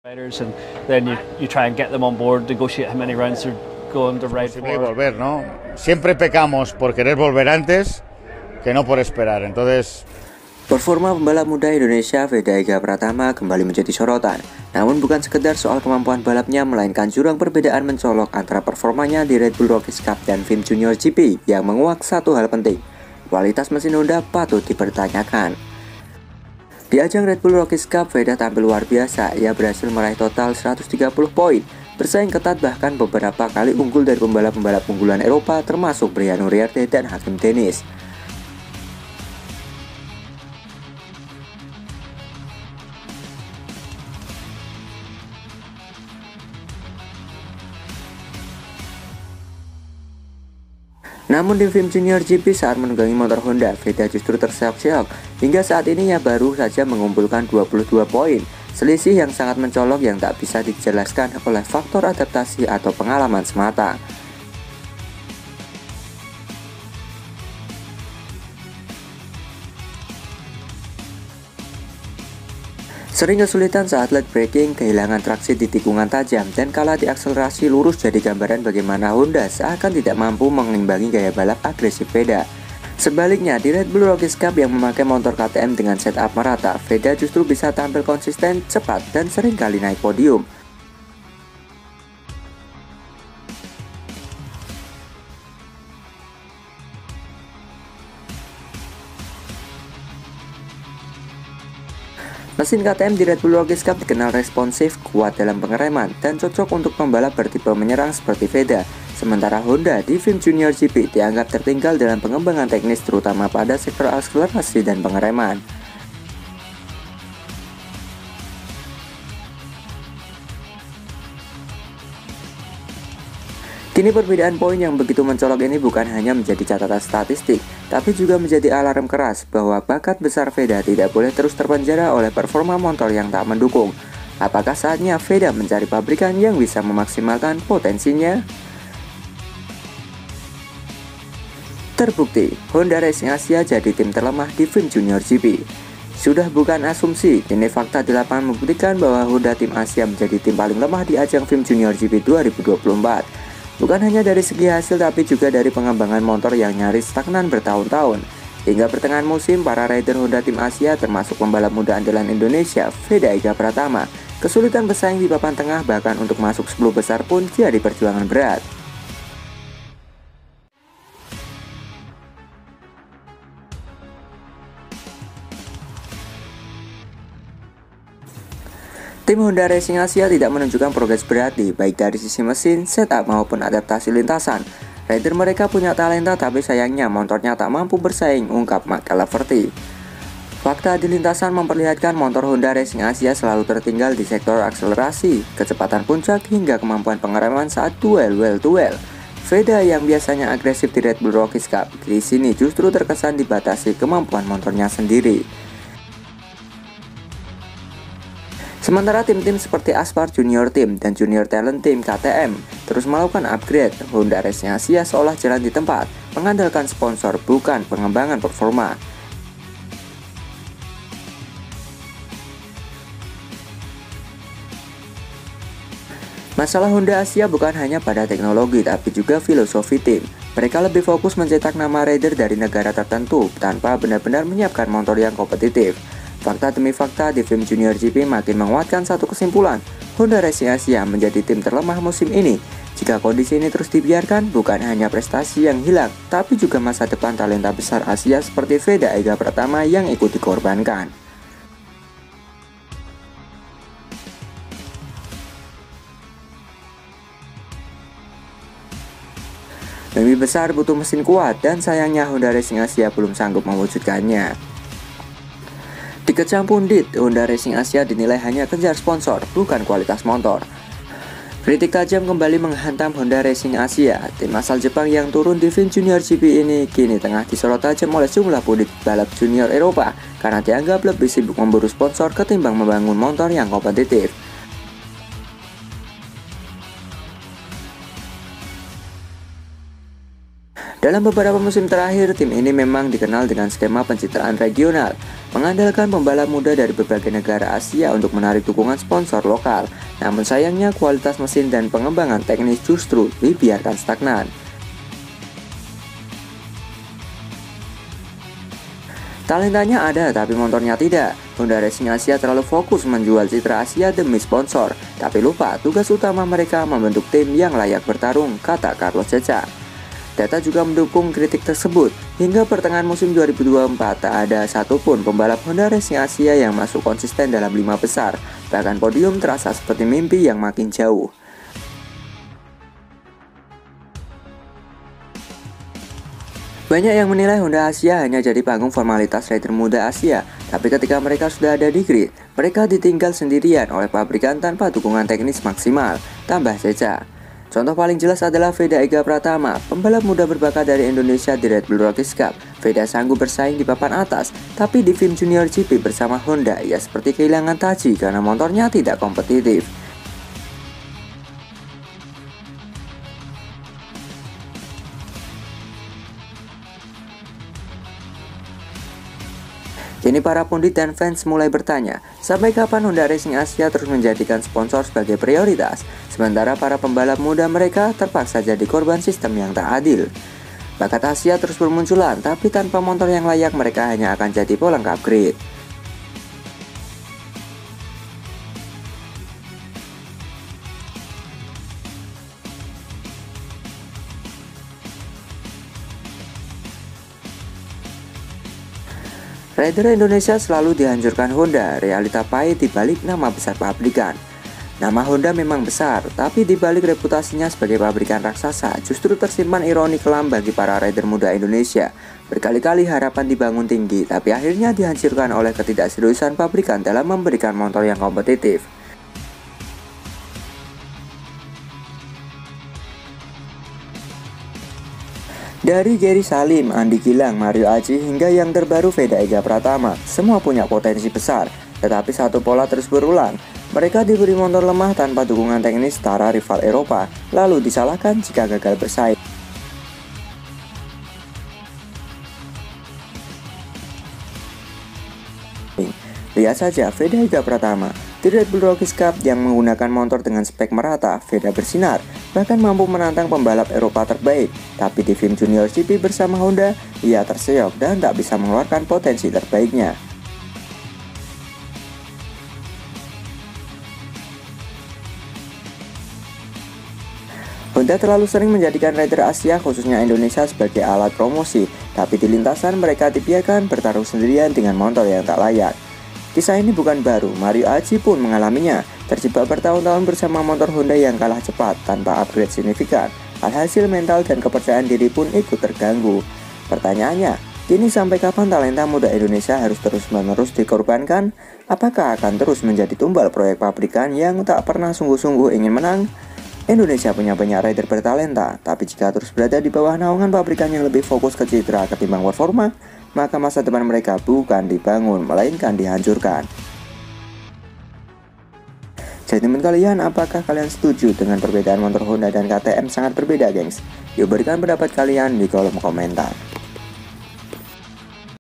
riders, and then you try and get them on board, negotiate how many rounds they're going to ride for. Volver, ¿no? Siempre pecamos por querer volver antes que no por esperar. Entonces, performa pembalap muda Indonesia Veda Ega Pratama kembali menjadi sorotan. Namun bukan sekedar soal kemampuan balapnya, melainkan jurang perbedaan mencolok antara performanya di Red Bull Rockies Cup dan VIM Junior GP yang menguak satu hal penting. Kualitas mesin Honda patut dipertanyakan. Di ajang Red Bull Rockies Cup, Veda tampil luar biasa. Ia berhasil meraih total 130 poin, bersaing ketat bahkan beberapa kali unggul dari pembalap-pembalap unggulan Eropa termasuk Brian Uriarte dan Hakim Deniz. Namun di VIM Junior GP saat menunggangi motor Honda, Veda justru terseok-seok. Hingga saat ini ia baru saja mengumpulkan 22 poin. Selisih yang sangat mencolok yang tak bisa dijelaskan oleh faktor adaptasi atau pengalaman semata. Sering kesulitan saat leg braking, kehilangan traksi di tikungan tajam, dan kalah di akselerasi lurus jadi gambaran bagaimana Honda seakan tidak mampu mengimbangi gaya balap agresif Veda. Sebaliknya, di Red Bull Rockies Cup yang memakai motor KTM dengan setup merata, Veda justru bisa tampil konsisten, cepat, dan seringkali naik podium. Mesin KTM di Red Bull Rockies Cup dikenal responsif, kuat dalam pengereman, dan cocok untuk pembalap bertipe menyerang seperti Veda. Sementara Honda di VIM Junior GP dianggap tertinggal dalam pengembangan teknis terutama pada sektor akselerasi dan pengereman. Kini perbedaan poin yang begitu mencolok ini bukan hanya menjadi catatan statistik, tapi juga menjadi alarm keras bahwa bakat besar Veda tidak boleh terus terpenjara oleh performa motor yang tak mendukung. Apakah saatnya Veda mencari pabrikan yang bisa memaksimalkan potensinya? Terbukti, Honda Racing Asia jadi tim terlemah di VIM Junior GP. Sudah bukan asumsi, kini fakta di lapangan membuktikan bahwa Honda Tim Asia menjadi tim paling lemah di ajang VIM Junior GP 2024. Bukan hanya dari segi hasil tapi juga dari pengembangan motor yang nyaris stagnan bertahun-tahun. Hingga pertengahan musim, para rider Honda Tim Asia termasuk pembalap muda andalan Indonesia, Veda Ega Pratama, kesulitan bersaing di papan tengah bahkan untuk masuk 10 besar pun jadi perjuangan berat. Tim Honda Racing Asia tidak menunjukkan progres berarti baik dari sisi mesin, setup maupun adaptasi lintasan. Rider mereka punya talenta tapi sayangnya motornya tak mampu bersaing, ungkap Mark Laverty. Fakta di lintasan memperlihatkan motor Honda Racing Asia selalu tertinggal di sektor akselerasi, kecepatan puncak hingga kemampuan pengereman saat duel well to well. Veda yang biasanya agresif di Red Bull Rockies Cup, di sini justru terkesan dibatasi kemampuan motornya sendiri. Sementara tim-tim seperti Aspar Junior Team dan Junior Talent Team KTM terus melakukan upgrade, Honda Racing Asia seolah jalan di tempat, mengandalkan sponsor bukan pengembangan performa. Masalah Honda Asia bukan hanya pada teknologi tapi juga filosofi tim. Mereka lebih fokus mencetak nama rider dari negara tertentu tanpa benar-benar menyiapkan motor yang kompetitif. Fakta demi fakta di VIM Junior GP makin menguatkan satu kesimpulan, Honda Racing Asia menjadi tim terlemah musim ini. Jika kondisi ini terus dibiarkan, bukan hanya prestasi yang hilang, tapi juga masa depan talenta besar Asia seperti Veda Ega Pratama yang ikut dikorbankan. Mimpi besar butuh mesin kuat dan sayangnya Honda Racing Asia belum sanggup mewujudkannya. Dikecam pundit, Honda Racing Asia dinilai hanya kejar sponsor, bukan kualitas motor. Kritik tajam kembali menghantam Honda Racing Asia. Tim asal Jepang yang turun di VIM Junior GP ini kini tengah disorot tajam oleh sejumlah pundit balap junior Eropa karena dianggap lebih sibuk memburu sponsor ketimbang membangun motor yang kompetitif. Dalam beberapa musim terakhir, tim ini memang dikenal dengan skema pencitraan regional, mengandalkan pembalap muda dari berbagai negara Asia untuk menarik dukungan sponsor lokal. Namun sayangnya kualitas mesin dan pengembangan teknis justru dibiarkan stagnan. Talentanya ada, tapi motornya tidak. Honda Racing Asia terlalu fokus menjual citra Asia demi sponsor, tapi lupa tugas utama mereka membentuk tim yang layak bertarung, kata Carlos Ceca. Data juga mendukung kritik tersebut. Hingga pertengahan musim 2024, tak ada satupun pembalap Honda Racing Asia yang masuk konsisten dalam 5 besar. Bahkan podium terasa seperti mimpi yang makin jauh. Banyak yang menilai Honda Asia hanya jadi panggung formalitas rider muda Asia, tapi ketika mereka sudah ada di grid, mereka ditinggal sendirian oleh pabrikan tanpa dukungan teknis maksimal, tambah Ceca. Contoh paling jelas adalah Veda Ega Pratama, pembalap muda berbakat dari Indonesia di Red Bull Rockies Cup. Veda sanggup bersaing di papan atas, tapi di Vim Junior GP bersama Honda, ia seperti kehilangan taji karena motornya tidak kompetitif. Kini para pundit dan fans mulai bertanya, sampai kapan Honda Racing Asia terus menjadikan sponsor sebagai prioritas, sementara para pembalap muda mereka terpaksa jadi korban sistem yang tak adil. Bakat Asia terus bermunculan, tapi tanpa motor yang layak mereka hanya akan jadi pelengkap grid. Rider Indonesia selalu dihancurkan Honda, realita pahit di balik nama besar pabrikan. Nama Honda memang besar, tapi di balik reputasinya sebagai pabrikan raksasa, justru tersimpan ironi kelam bagi para rider muda Indonesia. Berkali-kali harapan dibangun tinggi, tapi akhirnya dihancurkan oleh ketidakseriusan pabrikan dalam memberikan motor yang kompetitif. Dari Gary Salim, Andi Gilang, Mario Aji, hingga yang terbaru Veda Ega Pratama, semua punya potensi besar, tetapi satu pola terus berulang. Mereka diberi motor lemah tanpa dukungan teknis setara rival Eropa, lalu disalahkan jika gagal bersaing. Lihat saja Veda Ega Pratama di Red Bull Rockies Cup yang menggunakan motor dengan spek merata. Veda bersinar, bahkan mampu menantang pembalap Eropa terbaik. Tapi di Vim Junior GP bersama Honda, ia terseok dan tak bisa mengeluarkan potensi terbaiknya. Honda terlalu sering menjadikan rider Asia khususnya Indonesia sebagai alat promosi, tapi di lintasan mereka dibiarkan bertarung sendirian dengan motor yang tak layak. Kisah ini bukan baru, Mario Aji pun mengalaminya, terjebak bertahun-tahun bersama motor Honda yang kalah cepat tanpa upgrade signifikan. Alhasil mental dan kepercayaan diri pun ikut terganggu. Pertanyaannya, kini sampai kapan talenta muda Indonesia harus terus-menerus dikorbankan? Apakah akan terus menjadi tumbal proyek pabrikan yang tak pernah sungguh-sungguh ingin menang? Indonesia punya banyak rider bertalenta, tapi jika terus berada di bawah naungan pabrikan yang lebih fokus ke citra ketimbang performa, maka masa depan mereka bukan dibangun, melainkan dihancurkan. Jadi menurut kalian, apakah kalian setuju dengan perbedaan motor Honda dan KTM sangat berbeda, gengs? Yuk berikan pendapat kalian di kolom komentar.